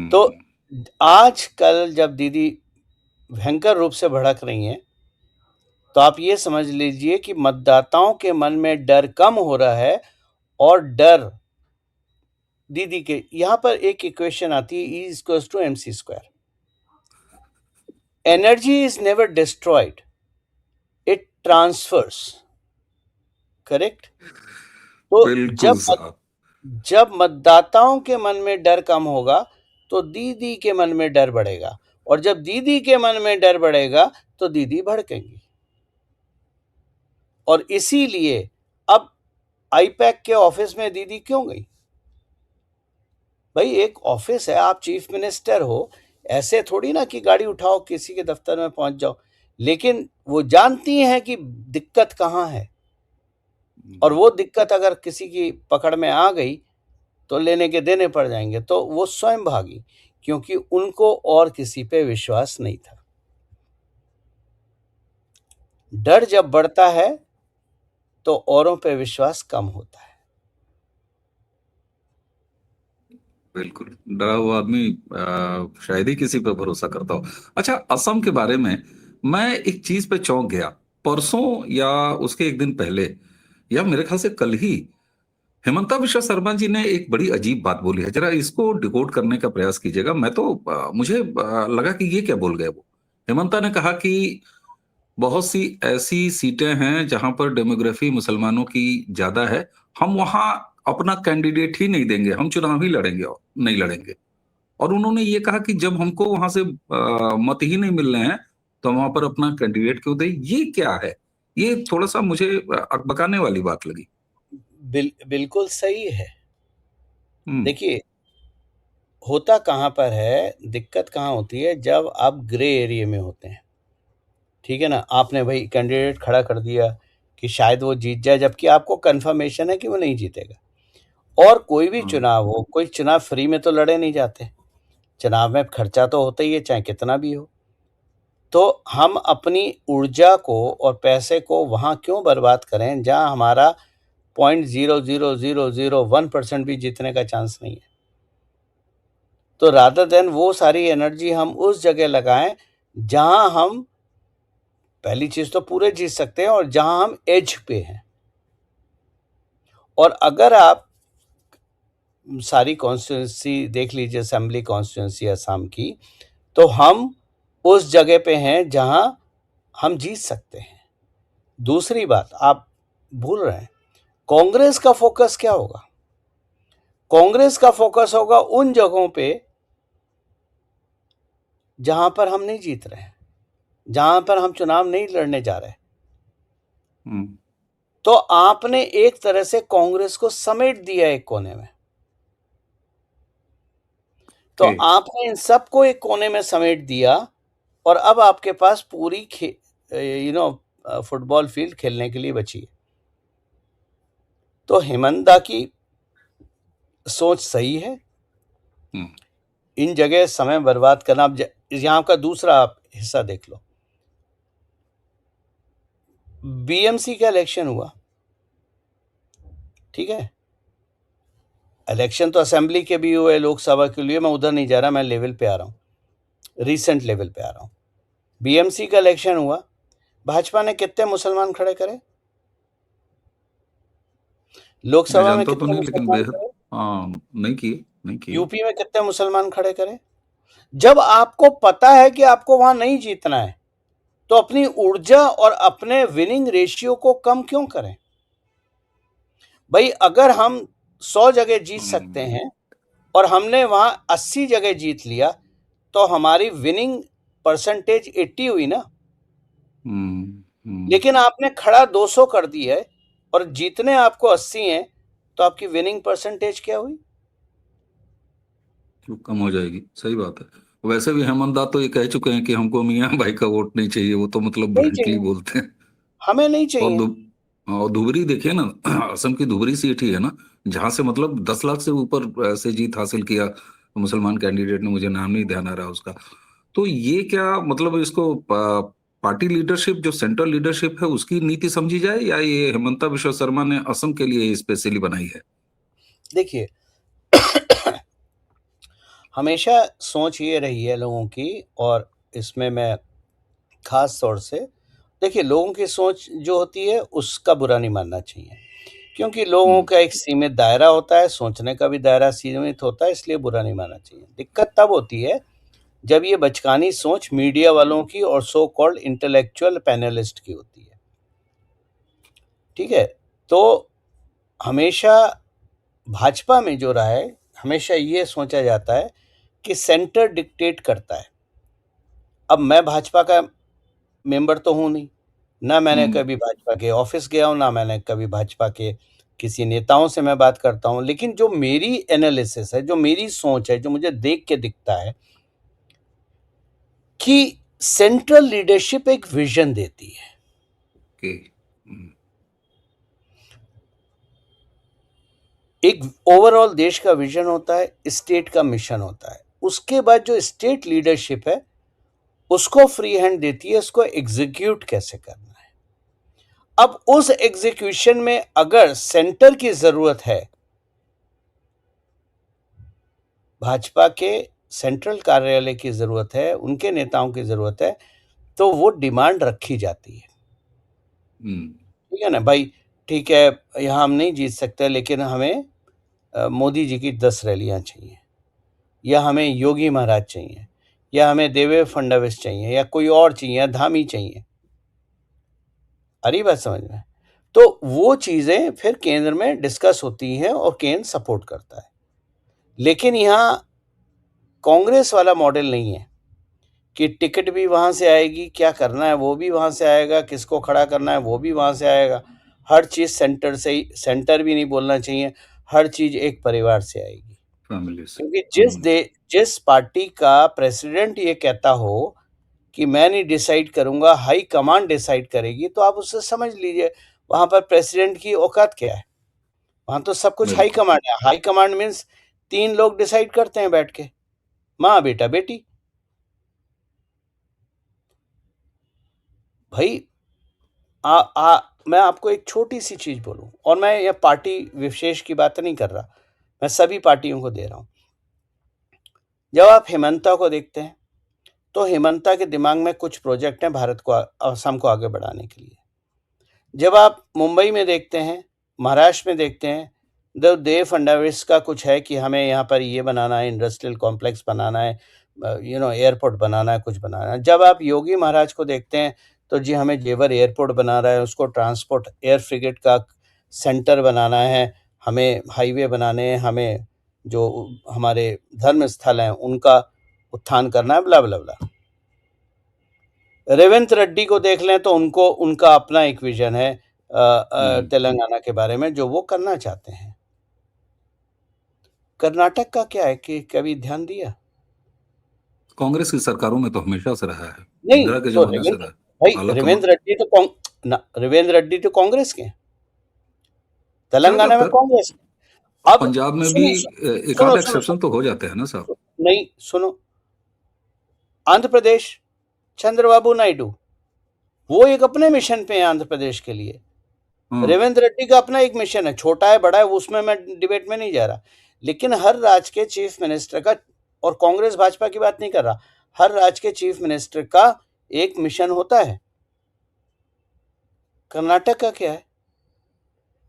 तो हम्म। आजकल जब दीदी भयंकर रूप से भड़क रही हैं, तो आप ये समझ लीजिए कि मतदाताओं के मन में डर कम हो रहा है, और डर दीदी के, यहां पर एक इक्वेशन आती है, E equals to MC square. Energy is never destroyed, it transfers, correct? तो बिल्कुल साहब। जब मतदाताओं के मन में डर कम होगा तो दीदी के मन में डर बढ़ेगा, और जब दीदी के मन में डर बढ़ेगा तो दीदी भड़केंगी। और इसीलिए अब आईपैक के ऑफिस में दीदी क्यों गई? भाई, एक ऑफिस है, आप चीफ मिनिस्टर हो, ऐसे थोड़ी ना कि गाड़ी उठाओ किसी के दफ्तर में पहुंच जाओ। लेकिन वो जानती हैं कि दिक्कत कहाँ है, और वो दिक्कत अगर किसी की पकड़ में आ गई तो लेने के देने पड़ जाएंगे, तो वो स्वयं भागी, क्योंकि उनको और किसी पे विश्वास नहीं था। डर जब बढ़ता है तो औरों पे विश्वास कम होता है। बिल्कुल, डरा हुआ आदमी शायद ही किसी पे भरोसा करता हो। अच्छा, असम के बारे में मैं एक चीज पे चौंक गया। परसों या उसके एक दिन पहले, या मेरे ख्याल से कल ही, हेमंता विश्व शर्मा जी ने एक बड़ी अजीब बात बोली है। जरा इसको डिकोड करने का प्रयास कीजिएगा। मैं तो मुझे लगा कि ये क्या बोल गए वो। हेमंता ने कहा कि बहुत सी ऐसी सीटें हैं जहां पर डेमोग्राफी मुसलमानों की ज्यादा है, हम वहां अपना कैंडिडेट ही नहीं देंगे, हम चुनाव ही लड़ेंगे और नहीं लड़ेंगे। और उन्होंने ये कहा कि जब हमको वहां से मत ही नहीं मिल रहे हैं तो हम वहां पर अपना कैंडिडेट क्यों दें। ये क्या है? ये थोड़ा सा मुझे अकबकाने वाली बात लगी। बिल्कुल सही है। हम्म। देखिए, होता कहाँ पर है, दिक्कत कहाँ होती है, जब आप ग्रे एरिया में होते हैं। ठीक है ना, आपने भाई कैंडिडेट खड़ा कर दिया कि शायद वो जीत जाए, जबकि आपको कंफर्मेशन है कि वो नहीं जीतेगा। और कोई भी हम्म। चुनाव हो, कोई चुनाव फ्री में तो लड़े नहीं जाते, चुनाव में खर्चा तो होता ही है, चाहे कितना भी हो। तो हम अपनी ऊर्जा को और पैसे को वहां क्यों बर्बाद करें जहां हमारा 0.00001% भी जीतने का चांस नहीं है। तो रादर देन वो सारी एनर्जी हम उस जगह लगाएं जहां हम पहली चीज तो पूरे जीत सकते हैं, और जहां हम एज पे हैं। और अगर आप सारी कॉन्स्टिट्यूंसी देख लीजिए, असेंबली कॉन्स्टिट्यूंसी असम की, तो हम उस जगह पे हैं जहां हम जीत सकते हैं। दूसरी बात आप भूल रहे हैं, कांग्रेस का फोकस क्या होगा? कांग्रेस का फोकस होगा उन जगहों पे जहां पर हम नहीं जीत रहे हैं। जहां पर हम चुनाव नहीं लड़ने जा रहे। हम्म, तो आपने एक तरह से कांग्रेस को समेट दिया एक कोने में। तो ओके। आपने इन सबको एक कोने में समेट दिया और अब आपके पास पूरी फुटबॉल फील्ड खेलने के लिए बची है। तो हेमंता की सोच सही है। हम्म, इन जगह समय बर्बाद करना। अब यहाँ का दूसरा आप हिस्सा देख लो। बीएमसी का इलेक्शन हुआ, ठीक है। इलेक्शन तो असेंबली के भी हुए, लोकसभा के लिए। मैं उधर नहीं जा रहा, मैं लेवल पे आ रहा हूँ, रिसेंट लेवल पे आ रहा हूँ। बीएमसी का इलेक्शन हुआ, भाजपा ने कितने मुसलमान खड़े करे? मैं लोकसभा में जानता तो कितने नहीं, लेकिन मुसलमान बेहद करे? हाँ, नहीं किए, नहीं किए। यूपी में कितने मुसलमान खड़े करे? जब आपको पता है कि आपको वहां नहीं जीतना है, तो अपनी ऊर्जा और अपने विनिंग रेशियो को कम क्यों करें? भाई, अगर हम 100 जगह जीत सकते हम्म, हैं और हमने वहां 80 जगह जीत लिया, तो हमारी विनिंग परसेंटेज 80 हुई ना। हम्म, लेकिन आपने खड़ा 200 कर दी है और जीतने आपको 80 हैं, तो आपकी विनिंग परसेंटेज क्या हुई? वो कम हो जाएगी, सही बात है। वैसे भी हेमंत दास तो ये कह चुके हैं कि हमको मियां भाई का वोट नहीं चाहिए, वो तो मतलब नहीं ब्लंटली चाहिए, बोलते हैं। हमें नहीं और चाहिए। और धुबरी देखिए ना, असम की धुबरी सीट ही है ना, जहां से मतलब 10 लाख से ऊपर से जीत हासिल किया मुसलमान कैंडिडेट ने, मुझे नाम नहीं ध्यान आ रहा उसका। तो ये क्या मतलब, इसको पार्टी लीडरशिप, जो सेंट्रल लीडरशिप है, उसकी नीति समझी जाए, या ये हेमंता बिश्व शर्मा ने असम के लिए स्पेशली बनाई है? देखिए, हमेशा सोच ये रही है लोगों की, और इसमें मैं खास तौर से, देखिए, लोगों की सोच जो होती है उसका बुरा नहीं मानना चाहिए, क्योंकि लोगों हम्म, का एक सीमित दायरा होता है, सोचने का भी दायरा सीमित होता है, इसलिए बुरा नहीं मानना चाहिए। दिक्कत तब होती है जब ये बचकानी सोच मीडिया वालों की और सो कॉल्ड इंटेलेक्चुअल पैनलिस्ट की होती है, ठीक है। तो हमेशा भाजपा में जो रहा है, हमेशा ये सोचा जाता है कि सेंटर डिक्टेट करता है। अब मैं भाजपा का मेंबर तो हूं नहीं, ना मैंने हम्म, कभी भाजपा के ऑफिस गया हूं, ना मैंने कभी भाजपा के किसी नेताओं से मैं बात करता हूं, लेकिन जो मेरी एनालिसिस है, जो मेरी सोच है, जो मुझे देख के दिखता है कि सेंट्रल लीडरशिप एक विजन देती है। ओके। हम्म, एक ओवरऑल देश का विजन होता है, स्टेट का मिशन होता है। उसके बाद जो स्टेट लीडरशिप है, उसको फ्री हैंड देती है, उसको एग्जीक्यूट कैसे करना है। अब उस एग्जीक्यूशन में अगर सेंटर की जरूरत है, भाजपा के सेंट्रल कार्यालय की जरूरत है, उनके नेताओं की जरूरत है, तो वो डिमांड रखी जाती है। हम्म, ठीक है ना भाई? ठीक है, यहाँ हम नहीं जीत सकते, लेकिन हमें मोदी जी की 10 रैलियां चाहिए, या हमें योगी महाराज चाहिए, या हमें देवेंद्र फडणवीस चाहिए, या कोई और चाहिए, या धामी चाहिए। आ रही बात समझ में? तो वो चीजें फिर केंद्र में डिस्कस होती हैं और केंद्र सपोर्ट करता है। लेकिन यहाँ कांग्रेस वाला मॉडल नहीं है कि टिकट भी वहां से आएगी, क्या करना है वो भी वहां से आएगा, किसको खड़ा करना है वो भी वहां से आएगा। हर चीज सेंटर से ही, सेंटर भी नहीं बोलना चाहिए, हर चीज एक परिवार से आएगी। फैमिली से। क्योंकि हम्म, जिस पार्टी का प्रेसिडेंट ये कहता हो कि मैं नहीं डिसाइड करूंगा, हाई कमांड डिसाइड करेगी, तो आप उससे समझ लीजिए वहां पर प्रेसिडेंट की औकात क्या है। वहां तो सब कुछ हाई बिल्कुल। कमांड है। हाई कमांड मीन्स 3 लोग डिसाइड करते हैं बैठ के, माँ बेटा बेटी। भाई, मैं आपको एक छोटी सी चीज बोलूं, और मैं ये पार्टी विशेष की बात नहीं कर रहा, मैं सभी पार्टियों को दे रहा हूं। जब आप हेमंता को देखते हैं, तो हेमंता के दिमाग में कुछ प्रोजेक्ट हैं भारत को, असम को आगे बढ़ाने के लिए। जब आप मुंबई में देखते हैं, महाराष्ट्र में देखते हैं, देव फडणवीस का कुछ है कि हमें यहाँ पर ये बनाना है, इंडस्ट्रियल कॉम्प्लेक्स बनाना है, एयरपोर्ट बनाना है, कुछ बनाना है। जब आप योगी महाराज को देखते हैं, तो जी हमें जेवर एयरपोर्ट बना रहा है, उसको ट्रांसपोर्ट एयर फ्रिगेट का सेंटर बनाना है, हमें हाईवे बनाने हैं, हमें जो हमारे धर्म स्थल हैं उनका उत्थान करना है, ब्ला ब्ला ब्ला। रेवंत रेड्डी को देख लें तो उनको उनका अपना एक विजन है तेलंगाना के बारे में जो वो करना चाहते हैं। कर्नाटक का क्या है कि कभी ध्यान दिया? कांग्रेस की सरकारों में तो हमेशा से रहा है, नहीं, इंदिरा के तो जमाने से रहा है। भाई हालांकि रेवेंद्र रेड्डी तो कांग्रेस के हैं, तेलंगाना में ज्यादातर कांग्रेस के। अब पंजाब में भी सुनो एक सुनो आध सुनो एक्सेप्शन तो हो जाते हैं ना साहब। नहीं सुनो, आंध्र प्रदेश, चंद्रबाबू नायडू, वो एक अपने मिशन पे है आंध्र प्रदेश के लिए। रेवंत रेड्डी का अपना एक मिशन है, छोटा है बड़ा है उसमें मैं डिबेट में नहीं जा रहा, लेकिन हर राज्य के चीफ मिनिस्टर का, और कांग्रेस भाजपा की बात नहीं कर रहा, हर राज्य के चीफ मिनिस्टर का एक मिशन होता है। कर्नाटक का क्या है?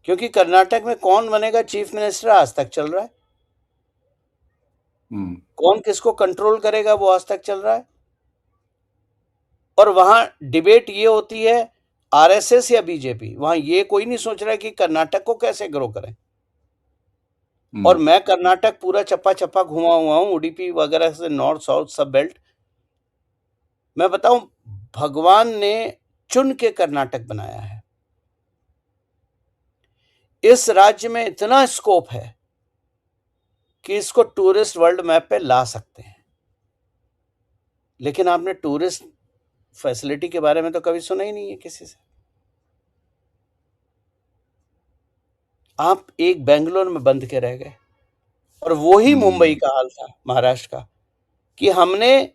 क्योंकि कर्नाटक में कौन बनेगा चीफ मिनिस्टर आज तक चल रहा है, कौन किसको कंट्रोल करेगा वो आज तक चल रहा है। और वहां डिबेट ये होती है आरएसएस या बीजेपी, वहां ये कोई नहीं सोच रहा है कि कर्नाटक को कैसे ग्रो करें। और मैं कर्नाटक पूरा चप्पा चप्पा घुमा हुआ हूं, उडुपी वगैरह से नॉर्थ साउथ सब बेल्ट। मैं बताऊं, भगवान ने चुन के कर्नाटक बनाया है। इस राज्य में इतना स्कोप है कि इसको टूरिस्ट वर्ल्ड मैप पे ला सकते हैं, लेकिन आपने टूरिस्ट फैसिलिटी के बारे में तो कभी सुना ही नहीं है किसी से। आप एक बेंगलोर में बंद के रह गए, और वो ही मुंबई का हाल था, महाराष्ट्र का, कि हमने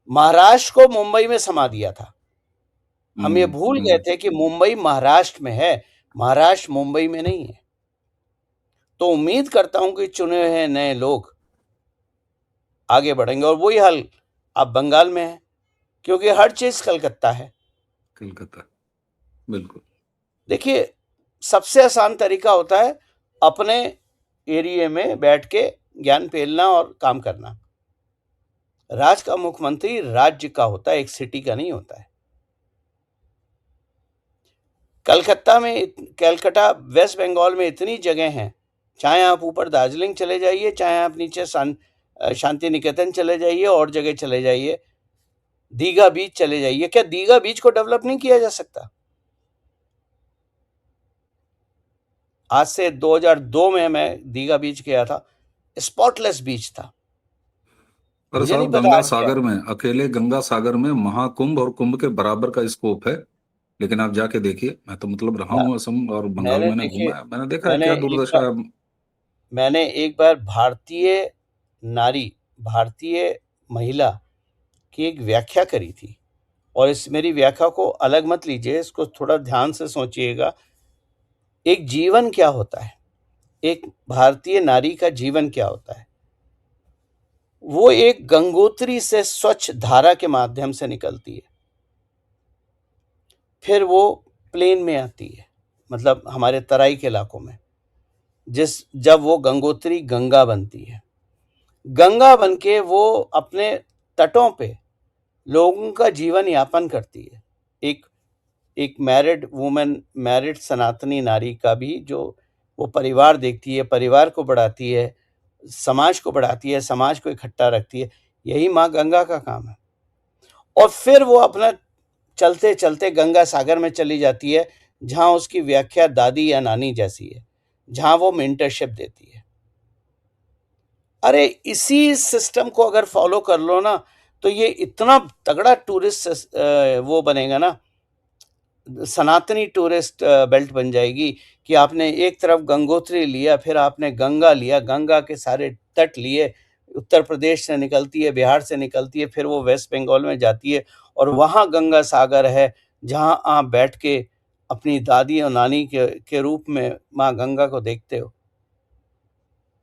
महाराष्ट्र को मुंबई में समा दिया था। हम ये भूल गए थे कि मुंबई महाराष्ट्र में है, महाराष्ट्र मुंबई में नहीं है। तो उम्मीद करता हूं कि चुने हुए नए लोग आगे बढ़ेंगे, और वही हाल अब बंगाल में है, क्योंकि हर चीज कलकत्ता है। कलकत्ता, बिल्कुल। देखिए, सबसे आसान तरीका होता है अपने एरिया में बैठ के ज्ञान फैलाना और काम करना। राज्य का मुख्यमंत्री राज्य का होता है, एक सिटी का नहीं होता है। कलकत्ता वेस्ट बंगाल में इतनी जगह हैं, चाहे आप ऊपर दार्जिलिंग चले जाइए, चाहे आप नीचे शांति निकेतन चले जाइए, और जगह चले जाइए, दीघा बीच चले जाइए। क्या दीघा बीच को डेवलप नहीं किया जा सकता? आज से 2002 में मैं दीघा बीच गया था, स्पॉटलेस बीच था। पर मुझे नहीं साहब, पता गंगा आज क्या। सागर में, अकेले गंगा सागर में महाकुंभ और कुंभ के बराबर का स्कोप है। लेकिन आप जाके देखिए, मैं तो मतलब रहा हूँ असम और बंगाल, मैंने मैंने देखिए घूमा है, मैंने देखा है मैंने क्या एक दुर्दशा बार है। मैंने एक बार भारतीय नारी, भारतीय महिला की एक व्याख्या करी थी, और इस मेरी व्याख्या को अलग मत लीजिए, इसको थोड़ा ध्यान से सोचिएगा। एक जीवन क्या होता है, एक भारतीय नारी का जीवन क्या होता है? वो एक गंगोत्री से स्वच्छ धारा के माध्यम से निकलती है, फिर वो प्लेन में आती है, मतलब हमारे तराई के इलाकों में, जब वो गंगोत्री गंगा बनती है, गंगा बन के वो अपने तटों पे लोगों का जीवन यापन करती है। एक मैरिड वुमेन, मैरिड सनातनी नारी का भी, जो वो परिवार देखती है, परिवार को बढ़ाती है, समाज को बढ़ाती है, समाज को इकट्ठा रखती है, यही माँ गंगा का काम है। और फिर वो अपना चलते चलते गंगा सागर में चली जाती है, जहां उसकी व्याख्या दादी या नानी जैसी है, जहां वो मेंटरशिप देती है। अरे, इसी सिस्टम को अगर फॉलो कर लो ना, तो ये इतना तगड़ा टूरिस्ट वो बनेगा ना, सनातनी टूरिस्ट बेल्ट बन जाएगी, कि आपने एक तरफ गंगोत्री लिया, फिर आपने गंगा लिया, गंगा के सारे तट लिए, उत्तर प्रदेश से निकलती है, बिहार से निकलती है, फिर वो वेस्ट बंगाल में जाती है, और वहाँ गंगा सागर है, जहाँ आप बैठ के अपनी दादी और नानी के रूप में माँ गंगा को देखते हो।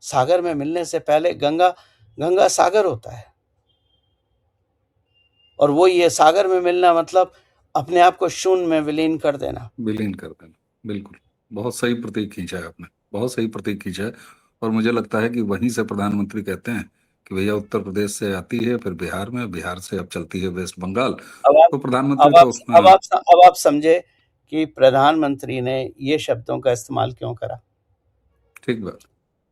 सागर में मिलने से पहले गंगा सागर होता है, और वो ये सागर में मिलना मतलब अपने आप को शून्य में विलीन कर देना। बिल्कुल, बहुत सही प्रतीक खींचा है आपने, बहुत सही प्रतीक खींचा है। और मुझे लगता है कि वहीं से प्रधानमंत्री कहते हैं कि भैया उत्तर प्रदेश से आती है, फिर बिहार में, बिहार से अब चलती है वेस्ट बंगाल। अब आप तो प्रधानमंत्री अब आप तो अब आप समझे कि प्रधानमंत्री ने ये शब्दों का इस्तेमाल क्यों करा। ठीक बात,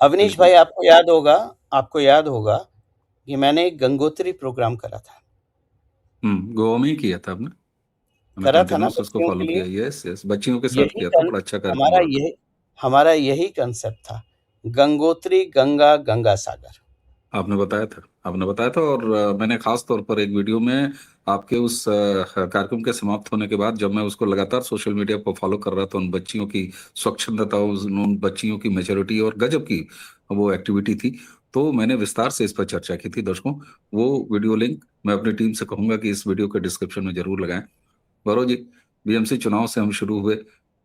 अवनीश बिल्कुल। भाई, आपको याद होगा कि मैंने एक गंगोत्री प्रोग्राम करा था। गोवा में ही किया था आपने? मैंने करा था ना कंटिन्यूस उसको बच्चियों के फॉलो लिए। किया। यस यस, बच्चियों के साथ यही किया था, कन बड़ा अच्छा कार्यक्रम हमारा हो रहा था। यही हमारा यही कंसेप्ट था, गंगोत्री गंगा गंगा सागर। आपने बताया था। और मैंने खास तौर पर एक वीडियो में आपके उस कार्यक्रम के समाप्त होने के बाद, जब मैं उसको लगातार सोशल मीडिया पर फॉलो कर रहा था, उन बच्चियों की स्वच्छंदता, उन बच्चियों की मेच्योरिटी और गजब की वो एक्टिविटी थी, तो मैंने विस्तार से इस पर चर्चा की थी। दर्शकों, वो वीडियो लिंक मैं अपनी टीम से कहूंगा कि इस वीडियो के डिस्क्रिप्शन में जरूर लगाएं। गौरव जी, बीएमसी चुनाव से हम शुरू हुए,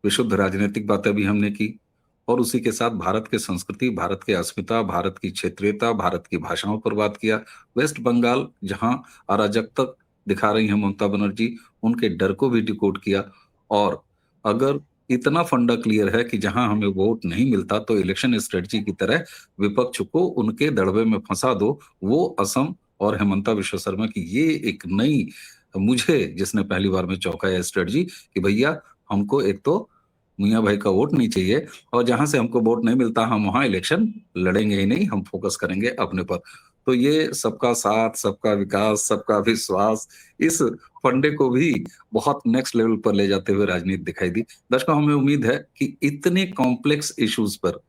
विशुद्ध राजनीतिक बातें भी हमने की, और उसी के साथ भारत के संस्कृति, भारत के अस्मिता, भारत की क्षेत्रीयता, भारत की भाषाओं पर बात किया। वेस्ट बंगाल जहां अराजकता दिखा रही हैं ममता बनर्जी, उनके डर को भी डिकोड किया। और अगर इतना फंडा क्लियर है कि जहां हमें वोट नहीं मिलता तो इलेक्शन स्ट्रेटजी की तरह विपक्ष को उनके दड़बे में फंसा दो, वो असम और हेमंता विश्व शर्मा की ये एक नई, मुझे जिसने पहली बार में चौंकाया स्ट्रेटजी कि भैया हमको एक तो मियाँ भाई का वोट नहीं चाहिए, और जहां से हमको वोट नहीं मिलता हम वहां इलेक्शन लड़ेंगे ही नहीं, हम फोकस करेंगे अपने पर। तो ये सबका साथ, सबका विकास, सबका विश्वास, इस फंडे को भी बहुत नेक्स्ट लेवल पर ले जाते हुए राजनीति दिखाई दी। दर्शकों, हमें उम्मीद है कि इतने कॉम्प्लेक्स इश्यूज पर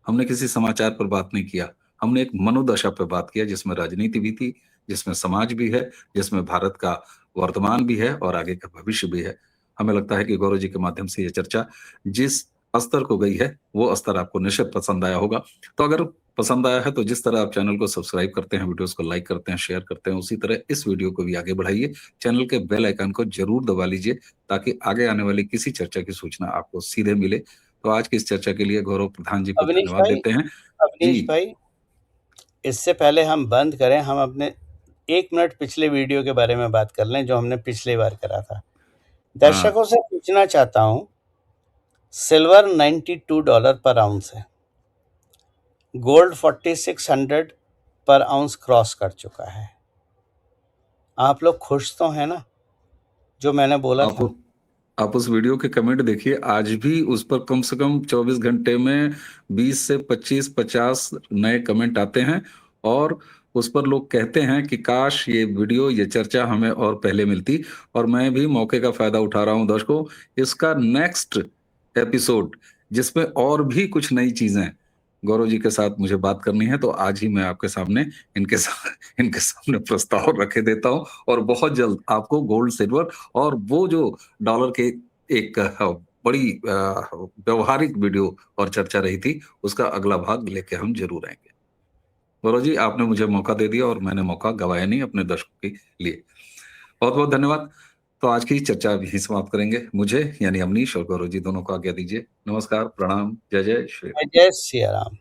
हमने किसी समाचार पर बात नहीं किया, हमने एक मनोदशा पर बात किया जिसमें राजनीति भी थी, जिसमें समाज भी है, जिसमें भारत का वर्तमान भी है और आगे का भविष्य भी है। हमें लगता है कि गौरव जी के माध्यम से ये चर्चा जिस स्तर को गई है, वो स्तर आपको निश्चित पसंद आया होगा। तो अगर पसंद आया है तो जिस तरह आप चैनल को सब्सक्राइब करते हैं, वीडियोस को लाइक करते हैं, शेयर करते हैं, उसी तरह इस वीडियो को भी आगे बढ़ाइए। चैनल के बेल आइकन को जरूर दबा लीजिए ताकि आगे आने वाली किसी चर्चा की सूचना आपको सीधे मिले। तो आज की इस चर्चा के लिए गौरव प्रधान जी को अवनीश धन्यवाद भाई देते हैं। अवनीश जी। भाई, इससे पहले हम बंद करें, हम अपने 1 मिनट पिछले वीडियो के बारे में बात कर लें जो हमने पिछली बार करा था। हाँ, दर्शकों से पूछना चाहता हूं, सिल्वर $92 पर आउंस है, गोल्ड 4600 पर आउंस क्रॉस कर चुका है। आप लोग खुश तो हैं ना, जो मैंने बोला आप था? आप उस वीडियो के कमेंट देखिए, आज भी उस पर कम से कम 24 घंटे में 20 से 25-50 नए कमेंट आते हैं, और उस पर लोग कहते हैं कि काश ये वीडियो, ये चर्चा हमें और पहले मिलती। और मैं भी मौके का फायदा उठा रहा हूं दर्शकों, इसका नेक्स्ट एपिसोड जिसमें और भी कुछ नई चीजें गौरव जी के साथ मुझे बात करनी है, तो आज ही मैं आपके सामने इनके सामने प्रस्ताव रखे देता हूं, और बहुत जल्द आपको गोल्ड, सिल्वर और वो जो डॉलर के एक बड़ी व्यवहारिक वीडियो और चर्चा रही थी, उसका अगला भाग लेके हम जरूर आएंगे। गौरव जी, आपने मुझे मौका दे दिया और मैंने मौका गवाया नहीं अपने दर्शकों के लिए। बहुत बहुत धन्यवाद। तो आज की चर्चा यही समाप्त करेंगे। मुझे यानी अवनीश और गौरव जी दोनों को आज्ञा दीजिए। नमस्कार, प्रणाम, जय जय श्री राम। जय सिया राम।